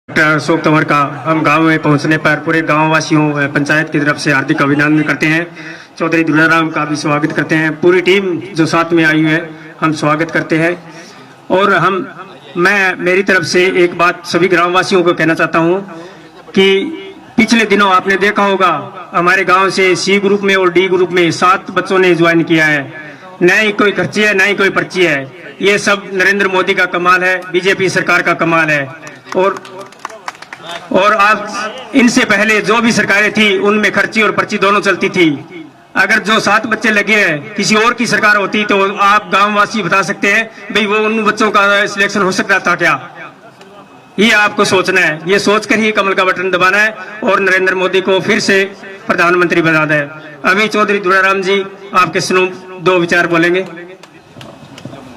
Doctor Ashok Tanwar का हम गांव में पहुंचने पर पूरे गांव वासियों पंचायत की तरफ से हार्दिक अभिनंदन करते हैं। चौधरी दुलाराम का भी स्वागत करते हैं। पूरी टीम जो साथ में आई हुई है हम स्वागत करते हैं। और मैं मेरी तरफ से एक बात सभी ग्रामवासियों को कहना चाहता हूं कि पिछले दिनों आपने देखा होगा हमारे गांव से सी ग्रुप में और डी ग्रुप में 7 बच्चों ने ज्वाइन किया है। न ही कोई खर्ची है, न ही कोई पर्ची है। ये सब नरेंद्र मोदी का कमाल है, बीजेपी सरकार का कमाल है। और आप इनसे पहले जो भी सरकारें थी उनमें खर्ची और पर्ची दोनों चलती थी। अगर जो 7 बच्चे लगे हैं किसी और की सरकार होती तो आप गांववासी बता सकते हैं भाई वो उन बच्चों का सिलेक्शन हो सकता था क्या? ये आपको सोचना है। ये सोचकर ही कमल का बटन दबाना है और नरेंद्र मोदी को फिर से प्रधानमंत्री बनाना है। अभी चौधरी दुलाराम जी आपके सुनो 2 विचार बोलेंगे।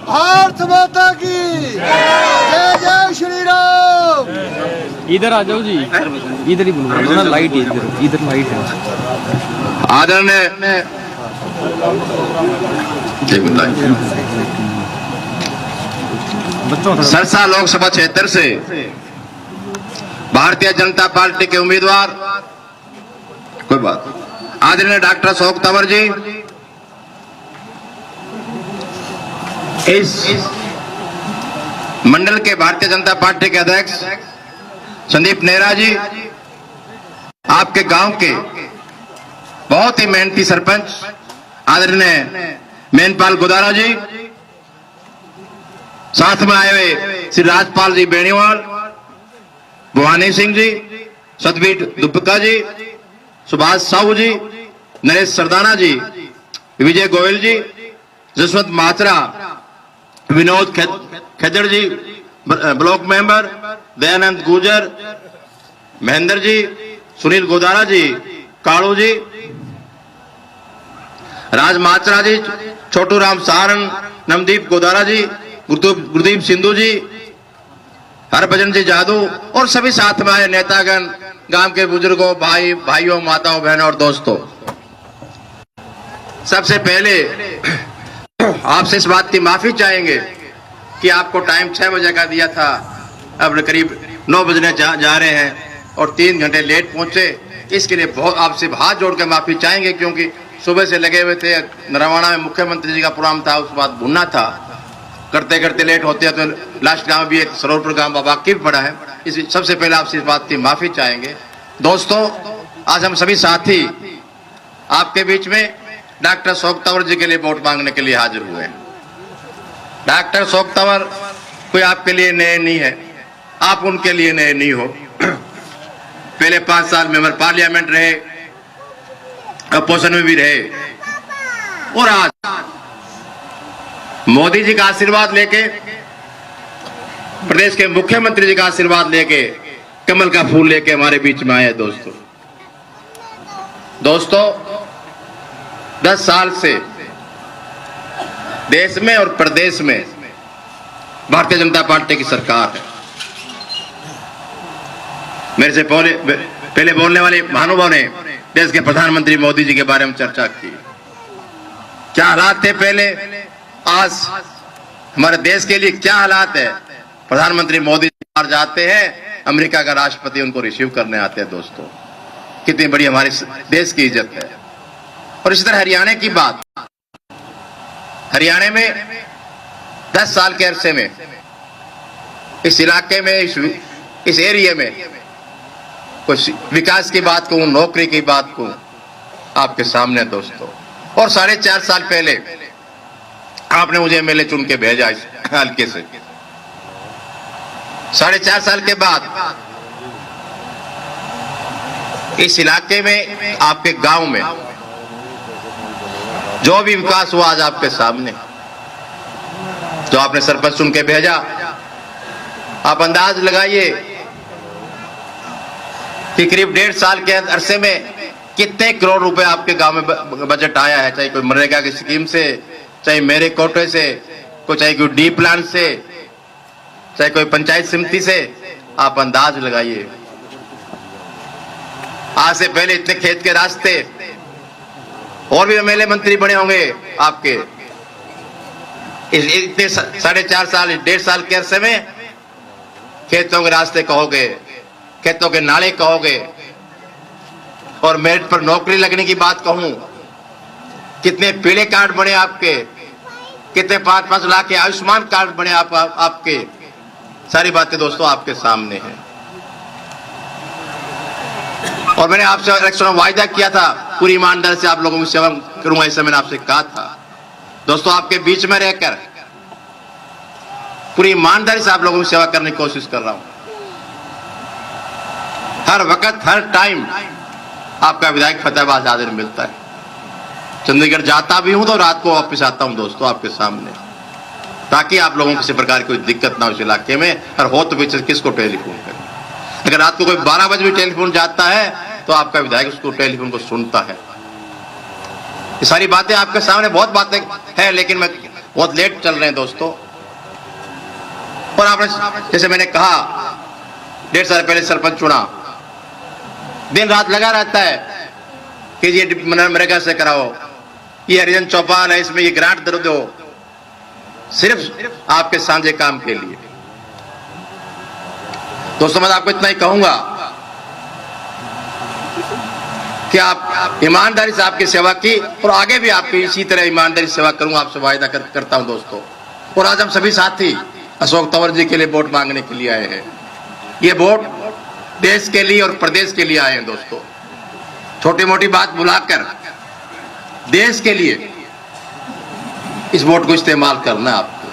भारत माता की जय जय श्री राम। इधर आ जाओ जी, इधर ही बोलो ना, लाइट इधर लाइट है। आदरणीय सरसा लोकसभा क्षेत्र से भारतीय जनता पार्टी के उम्मीदवार कोई बात आदरणीय डॉक्टर अशोक तंवर जी, इस मंडल के भारतीय जनता पार्टी के अध्यक्ष संदीप नेहरा जी, आपके गांव के बहुत ही मेहनती सरपंच आदरणीय मेनपाल गोदारा जी, साथ में आए हुए श्री राजपाल जी बेनीवाल, भवानी सिंह जी, सतबीर दुबका जी, सुभाष साहू जी, नरेश सरदाना जी, विजय गोयल जी, जसवंत मात्रा, विनोद खेदड़ जी, ब्लॉक मेंबर दयानंद गुजर, महेंद्र जी, सुनील गोदारा जी, कालू जी, राज मात्रा जी, छोटू राम सहारण, नवदीप गोदारा जी, गुरदीप सिंधु जी, हरभजन जी जादू और सभी साथ में आए नेतागण, गांव के बुजुर्गों, भाइयों, माताओं, बहनों और दोस्तों, सबसे पहले आपसे इस बात की माफी चाहेंगे कि आपको टाइम 6 बजे का दिया था, अब करीब 9 बजने जा रहे हैं और 3 घंटे लेट पहुंचे। इसके लिए बहुत आपसे हाथ जोड़ के माफी चाहेंगे, क्योंकि सुबह से लगे हुए थे। नरवाना में मुख्यमंत्री जी का प्रोग्राम था, उस बात भूलना था, करते करते लेट होते हैं तो लास्ट गांव भी एक सरोवरपुर गांव वाकिफ पड़ा है। इस सबसे पहले आपसे इस बात की माफी चाहेंगे। दोस्तों, आज हम सभी साथी आपके बीच में डॉक्टर अशोक तंवर जी के लिए वोट मांगने के लिए हाजिर हुए हैं। डॉक्टर अशोक तंवर कोई आपके लिए नए नहीं है, आप उनके लिए नए नहीं हो। पहले 5 साल मेंबर पार्लियामेंट रहे, अपोजिशन में भी रहे, और आज मोदी जी का आशीर्वाद लेके, प्रदेश के मुख्यमंत्री जी का आशीर्वाद लेके, कमल का फूल लेके हमारे बीच में आए। दोस्तों 10 साल से देश में और प्रदेश में भारतीय जनता पार्टी की सरकार है। मेरे से पहले बोलने वाले महानुभाव ने देश के प्रधानमंत्री मोदी जी के बारे में चर्चा की। क्या हालात थे पहले, आज हमारे देश के लिए क्या हालात है। प्रधानमंत्री मोदी जी बाहर जाते हैं, अमेरिका का राष्ट्रपति उनको रिसीव करने आते हैं। दोस्तों, कितनी बड़ी हमारे देश की इज्जत है। और इसी तरह हरियाणा की बात, हरियाणा में 10 साल के अरसे में इस इलाके में, इस एरिया में कुछ विकास की बात कहूं, नौकरी की बात कहूं आपके सामने दोस्तों। और 4.5 साल पहले आपने मुझे एमएलए चुन के भेजा इस हल्के से। 4.5 साल के बाद इस इलाके में, आपके गांव में जो भी विकास हुआ आज आपके सामने, जो आपने सरपंच चुन के भेजा, आप अंदाज लगाइए कि करीब 1.5 साल के अरसे में कितने करोड़ रुपए आपके गांव में बजट आया है। चाहे कोई मनरेगा की स्कीम से, चाहे मेरे कोटे से, चाहे कोई डी प्लान से, चाहे कोई पंचायत समिति से, आप अंदाज लगाइए। आज से पहले इतने खेत के रास्ते, और भी एमएलए मंत्री बने होंगे आपके इतने 4.5 साल, 1.5 साल के अरसे में खेतों के रास्ते कहोगे खेतों के नाले कहोगे, और मेरिट पर नौकरी लगने की बात कहूं, कितने पीले कार्ड बने आपके, कितने 5-5 लाख के आयुष्मान कार्ड बने आपके, सारी बातें दोस्तों आपके सामने हैं। और मैंने आपसे इलेक्शन में वायदा किया था, पूरी ईमानदारी से आप लोगों की सेवा करूंगा, ऐसा मैंने आपसे कहा था। दोस्तों आपके बीच में रहकर पूरी ईमानदारी से आप लोगों की सेवा करने की कोशिश कर रहा हूं। हर वक्त हर टाइम आपका विधायक फतेहाबाद हाजिर मिलता है। चंडीगढ़ जाता भी हूं तो रात को वापस आता हूं दोस्तों आपके सामने, ताकि आप लोगों को किसी प्रकार की कोई दिक्कत ना हो इस इलाके में। और हो तो पीछे किसको टेलीफोन करें, अगर रात को कोई 12 बजे भी टेलीफोन जाता है तो आपका विधायक उसको टेलीफोन को सुनता है। ये सारी बातें आपके सामने, बहुत बातें हैं, लेकिन मैं बहुत लेट चल रहे हैं दोस्तों। और आपने जैसे मैंने कहा 1.5 साल पहले सरपंच चुना, दिन रात लगा रहता है कि ये मनरेगा से कराओ, ये हरिजन चौपाल है, इसमें ये ग्रांट दे दो, सिर्फ आपके सांझे काम के लिए। दोस्तों मैं आपको इतना ही कहूंगा कि आप ईमानदारी से आपकी सेवा की, और आगे भी आपकी इसी तरह ईमानदारी से सेवा करूंगा, आपसे वायदा करता हूं दोस्तों। और आज हम सभी साथी अशोक तंवर जी के लिए वोट मांगने के लिए आए हैं। ये वोट देश के लिए और प्रदेश के लिए आए हैं दोस्तों। छोटी मोटी बात भुलाकर देश के लिए इस वोट को इस्तेमाल करना है आपको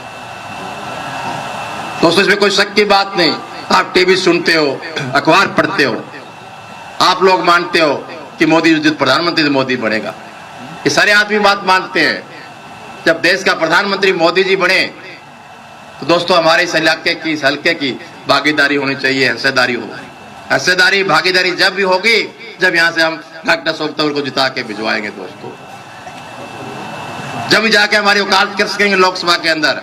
दोस्तों। इसमें कोई शक की बात नहीं। आप टीवी सुनते हो, अखबार पढ़ते हो, आप लोग मानते हो कि मोदी जो प्रधानमंत्री तो मोदी बनेगा, ये सारे आदमी बात मानते हैं। जब देश का प्रधानमंत्री मोदी जी बने तो दोस्तों हमारे इस इलाके की, इस हल्के की भागीदारी होनी चाहिए, हिस्सेदारी हो। हिस्सेदारी भागीदारी जब भी होगी जब यहां से हम डॉक्टर अशोक तंवर को जिता के भिजवाएंगे दोस्तों, जब भी जाके हमारी औकात कर सकेंगे लोकसभा के अंदर।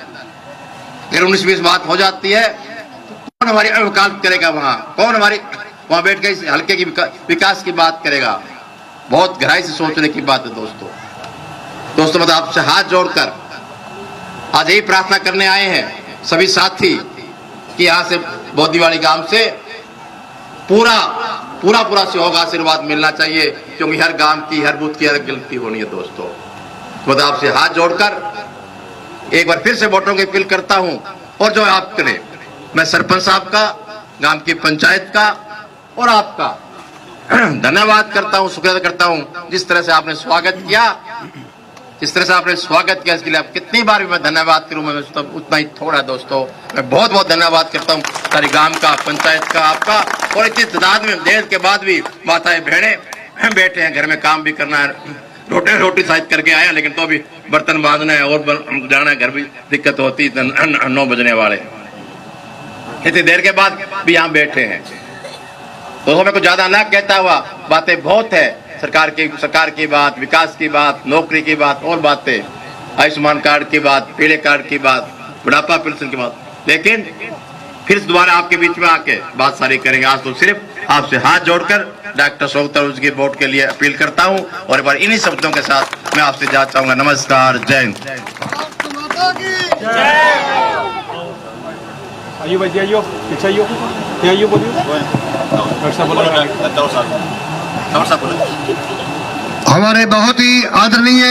अगर 19-20 बात हो जाती है, कौन हमारी औकात करेगा वहां, कौन हमारी वहां बैठ के इस हल्के की विकास की बात करेगा। बहुत गहराई से सोचने की बात है दोस्तों। दोस्तों मतलब आपसे हाथ जोड़कर आज यही प्रार्थना करने आए हैं सभी साथी कि यहां से बोदीवाली गांव से पूरा सहयोग आशीर्वाद मिलना चाहिए, क्योंकि हर गांव की, हर बूथ की अलग गिनती होनी है दोस्तों। मतलब आपसे हाथ जोड़कर एक बार फिर से वोटों की अपील करता हूं। और जो आप करें, मैं सरपंच साहब का, गांव की पंचायत का और आपका धन्यवाद करता हूं, शुक्रिया करता हूं। जिस तरह से आपने स्वागत किया, इसके लिए आप कितनी बार भी मैं धन्यवाद करूं, मैं उतना ही थोड़ा दोस्तों। मैं बहुत बहुत धन्यवाद करता हूं सारी गांव का, पंचायत का, आपका। और इतनी तादाद में देर के बाद भी माताएं बहनें बैठे हैं, घर में काम भी करना है, रोटी शायद करके आया, लेकिन तो भी बर्तन बांधना है और जाना है, घर भी दिक्कत होती, 9 बजने वाले, इतनी देर के बाद भी यहाँ बैठे हैं। दोस्तों मैं कुछ ज्यादा ना कहता हुआ, बातें बहुत है, सरकार की बात, विकास की बात, नौकरी की बात, और बातें, आयुष्मान कार्ड की बात, पीले कार्ड की बात, बुढ़ापा पेंशन की बात, लेकिन फिर दोबारा आपके बीच में आके बात सारी करेंगे। आज तो सिर्फ आपसे हाथ जोड़कर डॉक्टर अशोक तंवर की वोट के लिए अपील करता हूं, और एक बार इन्हीं शब्दों के साथ मैं आपसे जाना चाहूंगा। नमस्कार, जय हिंद। आइयो भाई, आइयो पीछे, आइयो बोलियो। हमारे बहुत ही आदरणीय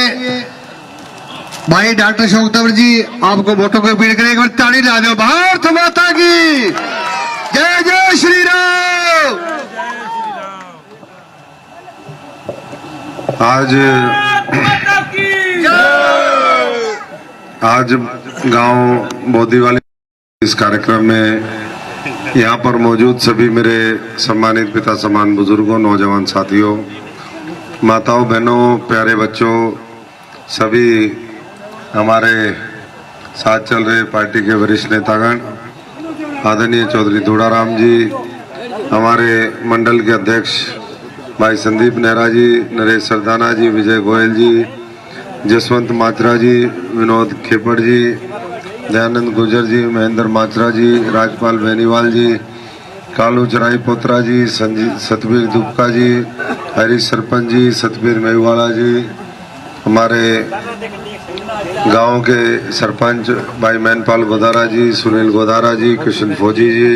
भाई डॉक्टर अशोक तंवर जी आपको वोटों की अपील करें। एक बार ताली ला दो। भारत माता की जय, जय श्री राम। आज गांव बोदीवाली इस कार्यक्रम में यहाँ पर मौजूद सभी मेरे सम्मानित पिता समान बुजुर्गों, नौजवान साथियों, माताओं, बहनों, प्यारे बच्चों, सभी हमारे साथ चल रहे पार्टी के वरिष्ठ नेतागण, आदरणीय चौधरी धूड़ाराम जी, हमारे मंडल के अध्यक्ष भाई संदीप नेहरा जी, नरेश सरदाना जी, विजय गोयल जी, जसवंत मात्रा जी, विनोद खेपड़ जी, दयानंद गुजर जी, महेंद्र मात्रा जी, राजपाल बेनीवाल जी, कालू चराई पोत्रा जी, सतबीर दुबका जी, हरीश सरपंच जी, सतबीर मेहवाला जी, हमारे गांव के सरपंच भाई मैनपाल गोदारा जी, सुनील गोदारा जी, कृष्ण फौजी जी,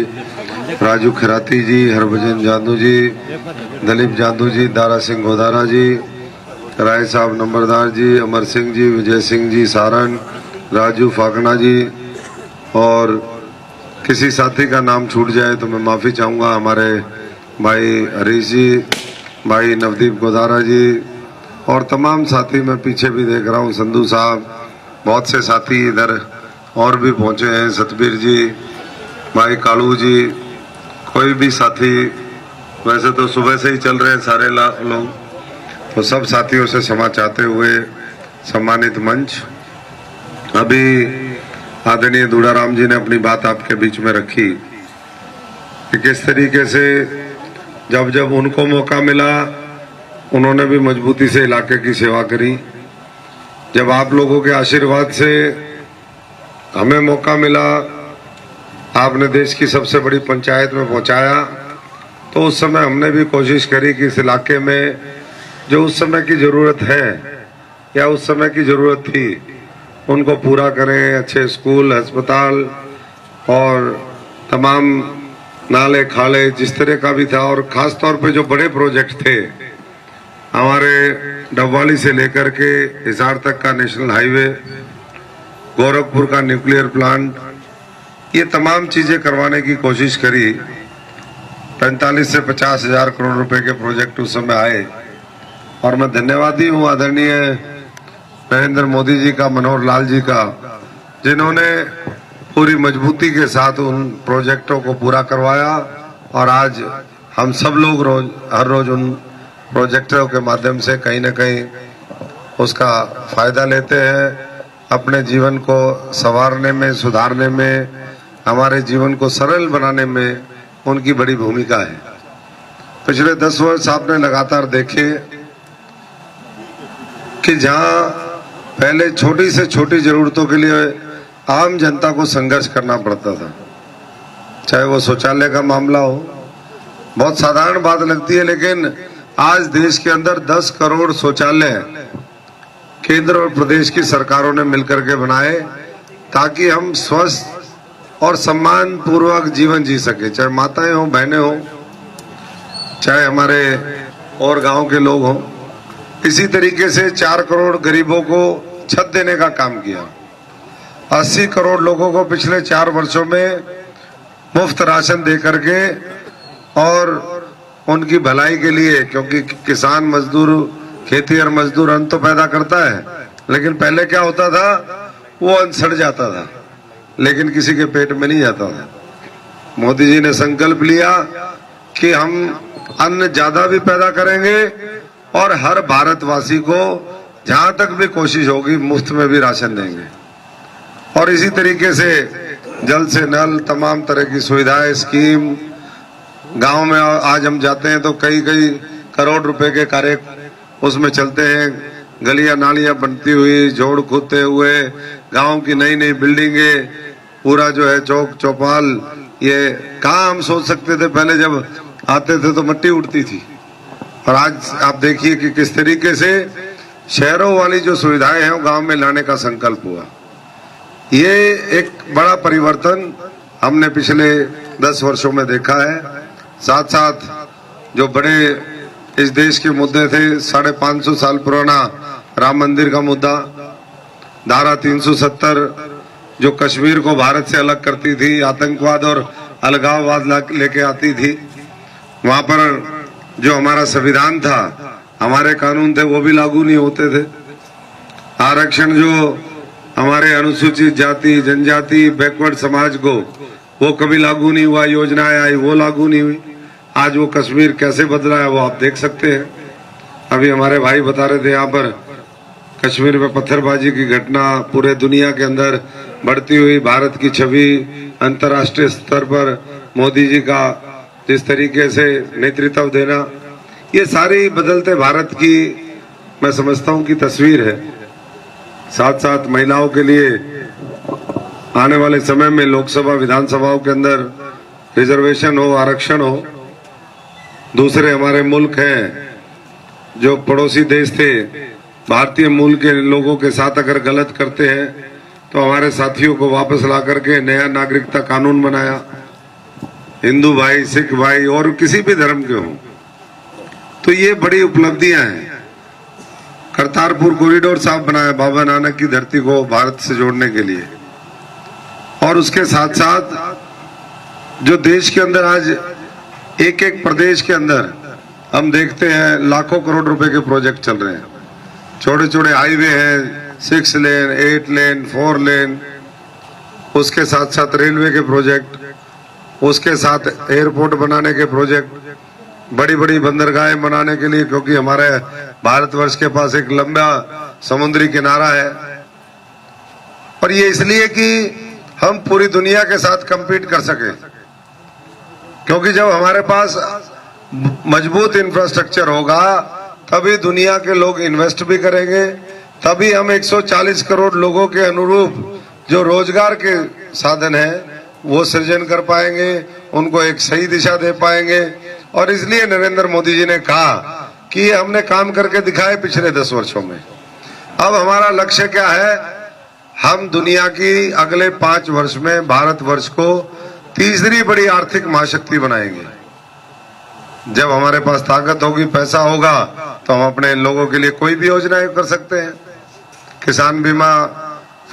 राजू खिराती जी, हरभजन जादू जी, दलीप जादू जी, दारा सिंह गोदारा जी, राय साहब नंबरदार जी, अमर सिंह जी, विजय सिंह जी सारण, राजू फाकना जी, और किसी साथी का नाम छूट जाए तो मैं माफ़ी चाहूँगा। हमारे भाई हरीश जी, भाई नवदीप गोदारा जी और तमाम साथी मैं पीछे भी देख रहा हूँ, संधू साहब, बहुत से साथी इधर और भी पहुँचे हैं, सतबीर जी, भाई कालू जी, कोई भी साथी, वैसे तो सुबह से ही चल रहे हैं सारे लोग, तो सब साथियों से क्षमा चाहते हुए सम्मानित मंच, अभी आदरणीय दूड़ाराम जी ने अपनी बात आपके बीच में रखी कि किस तरीके से जब जब उनको मौका मिला उन्होंने भी मजबूती से इलाके की सेवा करी। जब आप लोगों के आशीर्वाद से हमें मौका मिला, आपने देश की सबसे बड़ी पंचायत में पहुंचाया, तो उस समय हमने भी कोशिश करी कि इस इलाके में जो उस समय की ज़रूरत है या उस समय की ज़रूरत थी उनको पूरा करें। अच्छे स्कूल, अस्पताल और तमाम नाले खाले जिस तरह का भी था, और ख़ास तौर पे जो बड़े प्रोजेक्ट थे हमारे डबवाली से लेकर के हिसार तक का नेशनल हाईवे, गोरखपुर का न्यूक्लियर प्लांट, ये तमाम चीज़ें करवाने की कोशिश करी। 45 से 50 हजार करोड़ रुपए के प्रोजेक्ट उस समय आए, और मैं धन्यवादी हूँ आदरणीय नरेंद्र मोदी जी का, मनोहर लाल जी का, जिन्होंने पूरी मजबूती के साथ उन प्रोजेक्टों को पूरा करवाया, और आज हम सब लोग हर रोज उन प्रोजेक्टों के माध्यम से कहीं न कहीं उसका फायदा लेते हैं। अपने जीवन को संवारने में, सुधारने में, हमारे जीवन को सरल बनाने में उनकी बड़ी भूमिका है। पिछले 10 वर्ष आपने लगातार देखे कि जहां पहले छोटी से छोटी जरूरतों के लिए आम जनता को संघर्ष करना पड़ता था, चाहे वो शौचालय का मामला हो, बहुत साधारण बात लगती है, लेकिन आज देश के अंदर 10 करोड़ शौचालय केंद्र और प्रदेश की सरकारों ने मिलकर के बनाए, ताकि हम स्वस्थ और सम्मान पूर्वक जीवन जी सके, चाहे माताएं हो, बहनें हो, चाहे हमारे और गांव के लोग हों। इसी तरीके से 4 करोड़ गरीबों को छत देने का काम किया। 80 करोड़ लोगों को पिछले 4 वर्षों में मुफ्त राशन दे करके, और उनकी भलाई के लिए, क्योंकि किसान मजदूर, खेती और मजदूर अन्न तो पैदा करता है, लेकिन पहले क्या होता था, वो अन्न सड़ जाता था लेकिन किसी के पेट में नहीं जाता था। मोदी जी ने संकल्प लिया कि हम अन्न ज्यादा भी पैदा करेंगे और हर भारतवासी को जहां तक भी कोशिश होगी मुफ्त में भी राशन देंगे। और इसी तरीके से जल से नल, तमाम तरह की सुविधाएं, स्कीम, गांव में आज हम जाते हैं तो कई कई करोड़ रुपए के कार्य उसमें चलते हैं। गलियां नालियां बनती हुई, जोड़ खोदते हुए, गांव की नई नई बिल्डिंगें, पूरा जो है चौक चौपाल, ये कहाँ हम सोच सकते थे, पहले जब आते थे तो मिट्टी उड़ती थी। और आज आप देखिए कि किस तरीके से शहरों वाली जो सुविधाएं हैं वो गांव में लाने का संकल्प हुआ। ये एक बड़ा परिवर्तन हमने पिछले 10 वर्षों में देखा है। साथ साथ जो बड़े इस देश के मुद्दे थे, 550 साल पुराना राम मंदिर का मुद्दा, धारा 370 जो कश्मीर को भारत से अलग करती थी, आतंकवाद और अलगाववाद लेके आती थी, वहां पर जो हमारा संविधान था, हमारे कानून थे, वो भी लागू नहीं होते थे। आरक्षण जो हमारे अनुसूचित जाति, जनजाति, बैकवर्ड समाज को, वो कभी लागू नहीं हुआ। योजनाएं आई, वो लागू नहीं हुई। आज वो कश्मीर कैसे बदला है वो आप देख सकते हैं। अभी हमारे भाई बता रहे थे, यहाँ पर कश्मीर में पत्थरबाजी की घटना पूरे दुनिया के अंदर बढ़ती हुई, भारत की छवि अंतर्राष्ट्रीय स्तर पर मोदी जी का जिस तरीके से नेतृत्व देना, ये सारी बदलते भारत की मैं समझता हूँ कि तस्वीर है। साथ साथ महिलाओं के लिए आने वाले समय में लोकसभा, विधानसभाओं के अंदर रिजर्वेशन हो, आरक्षण हो। दूसरे हमारे मुल्क हैं जो पड़ोसी देश थे, भारतीय मूल के लोगों के साथ अगर गलत करते हैं तो हमारे साथियों को वापस ला करके नया नागरिकता कानून बनाया। हिंदू भाई, सिख भाई और किसी भी धर्म के हों। तो ये बड़ी उपलब्धियां हैं। करतारपुर कॉरिडोर साहब बनाया बाबा नानक की धरती को भारत से जोड़ने के लिए, और उसके साथ साथ जो देश के अंदर आज एक एक प्रदेश के अंदर हम देखते हैं लाखों करोड़ रुपए के प्रोजेक्ट चल रहे हैं। छोटे छोटे हाईवे हैं, 6 लेन, 8 लेन, 4 लेन, उसके साथ साथ रेलवे के प्रोजेक्ट, उसके साथ एयरपोर्ट बनाने के प्रोजेक्ट, बड़ी बड़ी बंदरगाहें बनाने के लिए, क्योंकि हमारे भारतवर्ष के पास एक लंबा समुद्री किनारा है। और ये इसलिए कि हम पूरी दुनिया के साथ compete कर सके, क्योंकि जब हमारे पास मजबूत इंफ्रास्ट्रक्चर होगा तभी दुनिया के लोग इन्वेस्ट भी करेंगे, तभी हम 140 करोड़ लोगों के अनुरूप जो रोजगार के साधन है वो सृजन कर पाएंगे, उनको एक सही दिशा दे पाएंगे। और इसलिए नरेंद्र मोदी जी ने कहा कि हमने काम करके दिखाए पिछले 10 वर्षों में। अब हमारा लक्ष्य क्या है? हम दुनिया की अगले 5 वर्ष में भारतवर्ष को तीसरी बड़ी आर्थिक महाशक्ति बनाएंगे। जब हमारे पास ताकत होगी, पैसा होगा, तो हम अपने लोगों के लिए कोई भी योजनाएं कर सकते हैं। किसान बीमा,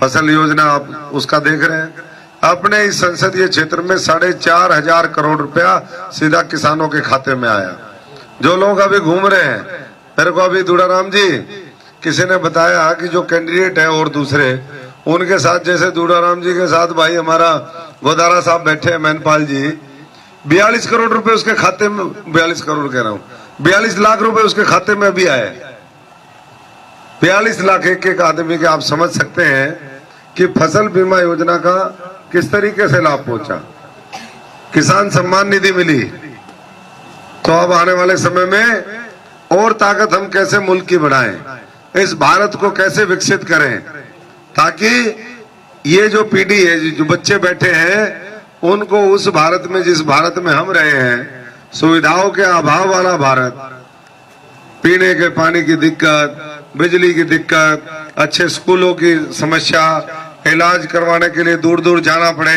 फसल योजना आप उसका देख रहे हैं। अपने इस संसदीय क्षेत्र में 4,500 करोड़ रुपया सीधा किसानों के खाते में आया। जो लोग अभी घूम रहे हैं, मेरे को अभी दुड़ाराम जी किसी ने बताया कि जो कैंडिडेट है और दूसरे उनके साथ, जैसे दुड़ाराम जी के साथ भाई हमारा गोदारा साहब बैठे हैं, मैनपाल जी, 42 करोड़ रुपए उसके खाते में, 42 करोड़ कह रहा हूं, 42 लाख रुपए उसके खाते में अभी आए। 42 लाख एक आदमी के। आप समझ सकते हैं कि फसल बीमा योजना का किस तरीके से लाभ पहुंचा। किसान सम्मान निधि मिली। तो अब आने वाले समय में और ताकत हम कैसे मुल्क की बढ़ाएं, इस भारत को कैसे विकसित करें, ताकि ये जो पीढ़ी है, जो बच्चे बैठे हैं, उनको उस भारत में, जिस भारत में हम रहे हैं, सुविधाओं के अभाव वाला भारत, पीने के पानी की दिक्कत, बिजली की दिक्कत, अच्छे स्कूलों की समस्या, इलाज करवाने के लिए दूर दूर जाना पड़े,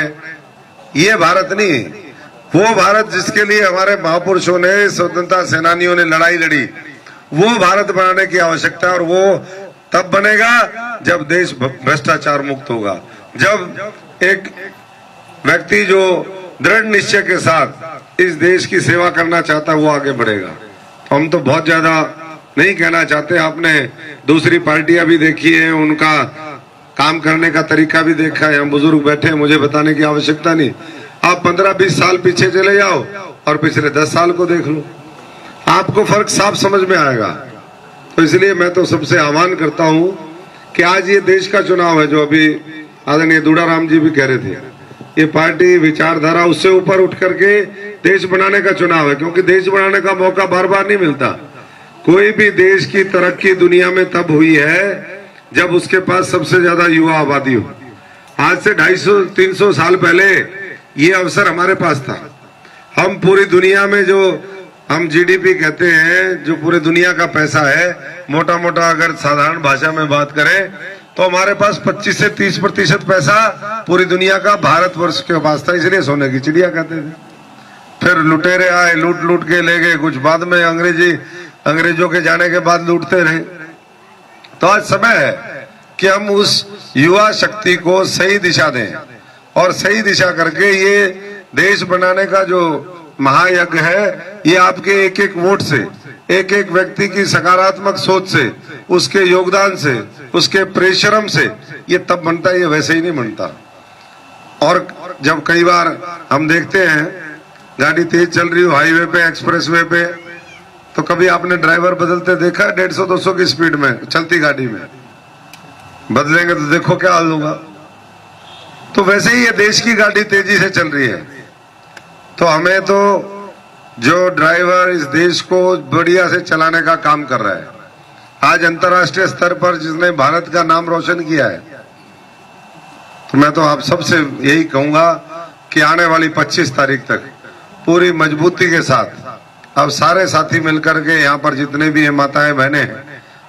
ये भारत नहीं। वो भारत जिसके लिए हमारे महापुरुषों ने, स्वतंत्रता सेनानियों ने लड़ाई लड़ी, वो भारत बनाने की आवश्यकता है। और वो तब बनेगा जब देश भ्रष्टाचार मुक्त होगा, जब एक व्यक्ति जो दृढ़ निश्चय के साथ इस देश की सेवा करना चाहता है वो आगे बढ़ेगा। हम तो बहुत ज्यादा नहीं कहना चाहते। आपने दूसरी पार्टियां भी देखी है, उनका काम करने का तरीका भी देखा है। हम बुजुर्ग बैठे हैं, मुझे बताने की आवश्यकता नहीं। आप 15-20 साल पीछे चले जाओ और पिछले 10 साल को देख लो, आपको फर्क साफ समझ में आएगा। तो इसलिए मैं तो सबसे आह्वान करता हूं कि आज ये देश का चुनाव है, जो अभी आदरणीय दुड़ाराम जी भी कह रहे थे, ये पार्टी विचारधारा उससे ऊपर उठ करके देश बनाने का चुनाव है, क्योंकि देश बनाने का मौका बार बार नहीं मिलता। कोई भी देश की तरक्की दुनिया में तब हुई है जब उसके पास सबसे ज्यादा युवा आबादी हो। आज से 250-300 साल पहले ये अवसर हमारे पास था। हम पूरी दुनिया में, जो हम जीडीपी कहते हैं, जो पूरे दुनिया का पैसा है, मोटा मोटा अगर साधारण भाषा में बात करें तो हमारे पास 25 से 30% पैसा पूरी दुनिया का भारतवर्ष के पास था। इसलिए सोने की चिड़िया कहते थे। फिर लुटेरे आए, लूट लूट के ले गए, कुछ बाद में अंग्रेजों के जाने के बाद लूटते रहे। तो आज समय है कि हम उस युवा शक्ति को सही दिशा दें, और सही दिशा करके ये देश बनाने का जो महायज्ञ है, ये आपके एक एक वोट से, एक एक व्यक्ति की सकारात्मक सोच से, उसके योगदान से, उसके परिश्रम से ये तब बनता है, ये वैसे ही नहीं बनता। और जब कई बार हम देखते हैं गाड़ी तेज चल रही हो हाईवे पे, एक्सप्रेसवे पे, तो कभी आपने ड्राइवर बदलते देखा है? 150-200 की स्पीड में चलती गाड़ी में बदलेंगे तो देखो क्या हाल होगा। तो वैसे ही ये देश की गाड़ी तेजी से चल रही है। तो हमें तो जो ड्राइवर इस देश को बढ़िया से चलाने का काम कर रहा है, आज अंतर्राष्ट्रीय स्तर पर जिसने भारत का नाम रोशन किया है, तो मैं तो आप सबसे यही कहूंगा कि आने वाली 25 तारीख तक पूरी मजबूती के साथ अब सारे साथी मिलकर के, यहाँ पर जितने भी हैं, माताएं बहनें हैं,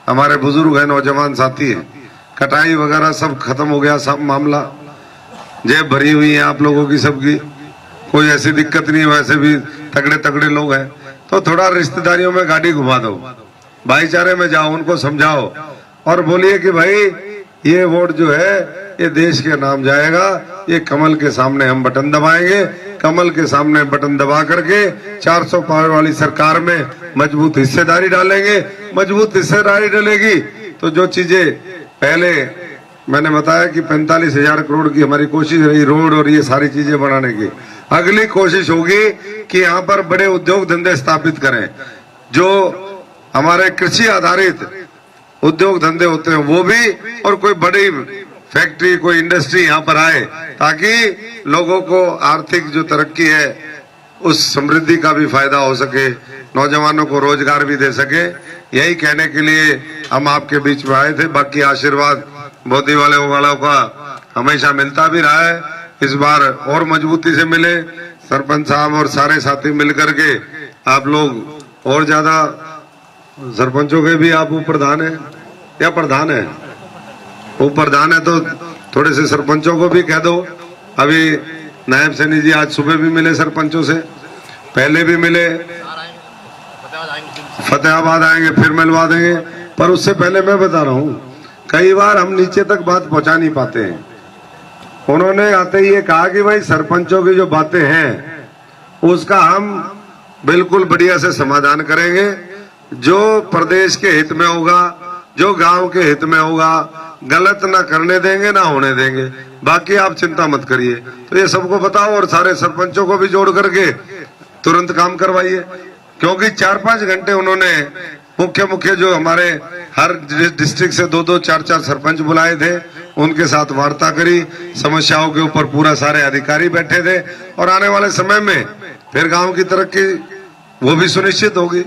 हमारे बुजुर्ग हैं, नौजवान साथी हैं, कटाई वगैरह सब खत्म हो गया, सब मामला जेब भरी हुई है आप लोगों की सबकी। कोई ऐसी दिक्कत नहीं, वैसे भी तगड़े तगड़े लोग हैं, तो थोड़ा रिश्तेदारियों में गाड़ी घुमा दो, भाईचारे में जाओ, उनको समझाओ और बोलिए कि भाई ये वोट जो है ये देश के नाम जाएगा, ये कमल के सामने हम बटन दबाएंगे, कमल के सामने बटन दबा करके 400 पार वाली सरकार में मजबूत हिस्सेदारी डालेंगे। मजबूत हिस्सेदारी डलेगी तो जो चीजें पहले मैंने बताया कि 45,000 करोड़ की हमारी कोशिश रही रोड और ये सारी चीजें बनाने की, अगली कोशिश होगी कि यहाँ पर बड़े उद्योग धंधे स्थापित करें, जो हमारे कृषि आधारित उद्योग धंधे होते हैं वो भी, और कोई बड़ी फैक्ट्री कोई इंडस्ट्री यहाँ पर आए ताकि लोगों को आर्थिक जो तरक्की है उस समृद्धि का भी फायदा हो सके, नौजवानों को रोजगार भी दे सके। यही कहने के लिए हम आपके बीच में आए थे। बाकी आशीर्वाद मोदी वालों का हमेशा मिलता भी रहा है, इस बार और मजबूती से मिले। सरपंच साहब और सारे साथी मिलकर के आप लोग और ज्यादा, सरपंचों के भी आप प्रधान है या प्रधान है, वो प्रधान है तो थोड़े से सरपंचों को भी कह दो। अभी नायब सैनी जी आज सुबह भी मिले सरपंचों से, पहले भी मिले, फतेहाबाद आएंगे फिर मिलवा देंगे। पर उससे पहले मैं बता रहा हूँ, कई बार हम नीचे तक बात पहुंचा नहीं पाते हैं। उन्होंने आते ही ये कहा कि भाई सरपंचों की जो बातें हैं उसका हम बिल्कुल बढ़िया से समाधान करेंगे, जो प्रदेश के हित में होगा, जो गांव के हित में होगा, गलत ना करने देंगे ना होने देंगे, बाकी आप चिंता मत करिए। तो ये सबको बताओ और सारे सरपंचों को भी जोड़ करके तुरंत काम करवाइए, क्योंकि 4-5 घंटे उन्होंने मुख्य जो हमारे हर डिस्ट्रिक्ट से 2-2, 4-4 सरपंच बुलाए थे, उनके साथ वार्ता करी, समस्याओं के ऊपर पूरा सारे अधिकारी बैठे थे और आने वाले समय में फिर गांव की तरक्की वो भी सुनिश्चित होगी।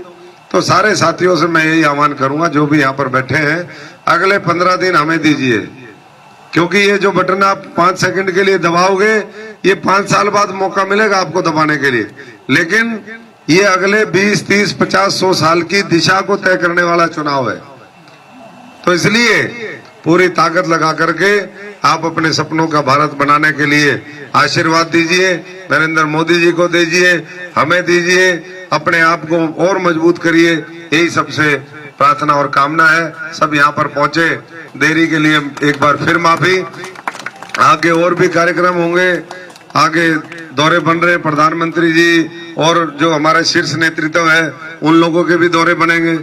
तो सारे साथियों से मैं यही आह्वान करूंगा, जो भी यहाँ पर बैठे हैं, अगले 15 दिन हमें दीजिए, क्योंकि ये जो बटन आप 5 सेकंड के लिए दबाओगे, ये 5 साल बाद मौका मिलेगा आपको दबाने के लिए, लेकिन ये अगले 20, 30, 50, 100 साल की दिशा को तय करने वाला चुनाव है। तो इसलिए पूरी ताकत लगा करके आप अपने सपनों का भारत बनाने के लिए आशीर्वाद दीजिए, नरेंद्र मोदी जी को दीजिए, हमें दीजिए, अपने आप को और मजबूत करिए, यही सबसे प्रार्थना और कामना है। सब यहाँ पर पहुंचे, देरी के लिए एक बार फिर माफी। आगे और भी कार्यक्रम होंगे, आगे दौरे बन रहे, प्रधानमंत्री जी और जो हमारा शीर्ष नेतृत्व है उन लोगों के भी दौरे बनेंगे।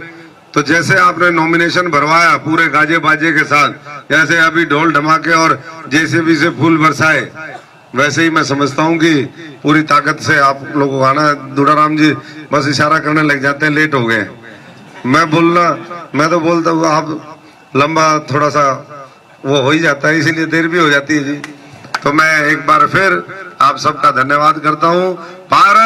तो जैसे आपने नॉमिनेशन भरवाया पूरे गाजे बाजे के साथ, जैसे अभी ढोल धमाके और जेसीबी से फूल बरसाए, वैसे ही मैं समझता हूँ कि पूरी ताकत से आप लोगों को आना। दुड़ाराम जी बस इशारा करने लग जाते हैं, लेट हो गए। मैं तो बोलता हूँ, आप लंबा थोड़ा सा वो हो ही जाता है, इसीलिए देर भी हो जाती है जी। तो मैं एक बार फिर आप सबका धन्यवाद करता हूँ। भारत